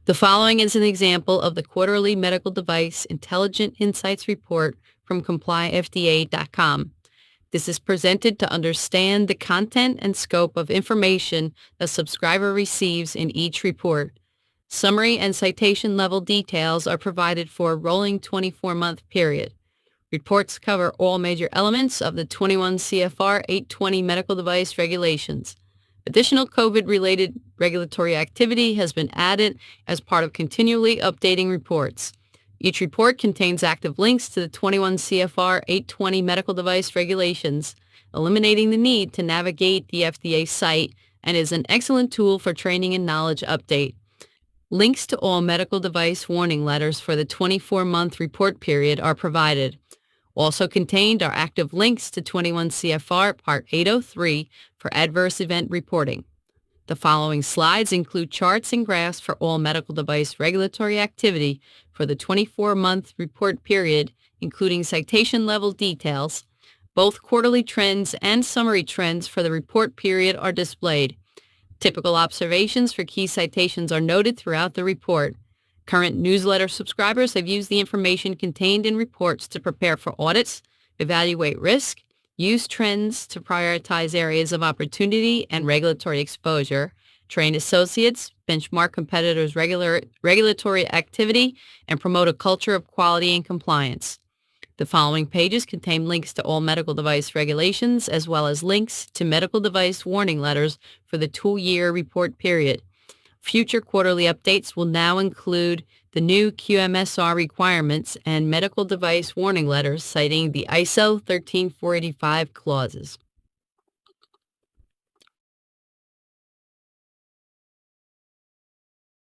The following is an example of the quarterly medical device intelligent insights report from complyfda.com. This is presented to understand the content and scope of information a subscriber receives in each report. Summary and citation level details are provided for a rolling 24-month period. Reports cover all major elements of the 21 CFR 820 medical device regulations. Additional COVID-related regulatory activity has been added as part of continually updating reports. Each report contains active links to the 21 CFR 820 medical device regulations, eliminating the need to navigate the FDA site, and is an excellent tool for training and knowledge update. Links to all medical device warning letters for the 24-month report period are provided. Also contained are active links to 21 CFR Part 803 for adverse event reporting. The following slides include charts and graphs for all medical device regulatory activity for the 24-month report period, including citation level details. Both quarterly trends and summary trends for the report period are displayed. Typical observations for key citations are noted throughout the report. Current newsletter subscribers have used the information contained in reports to prepare for audits, evaluate risk, use trends to prioritize areas of opportunity and regulatory exposure, train associates, benchmark competitors' regulatory activity, and promote a culture of quality and compliance. The following pages contain links to all medical device regulations as well as links to medical device warning letters for the 2-year report period. Future quarterly updates will now include the new QMSR requirements and medical device warning letters citing the ISO 13485 clauses.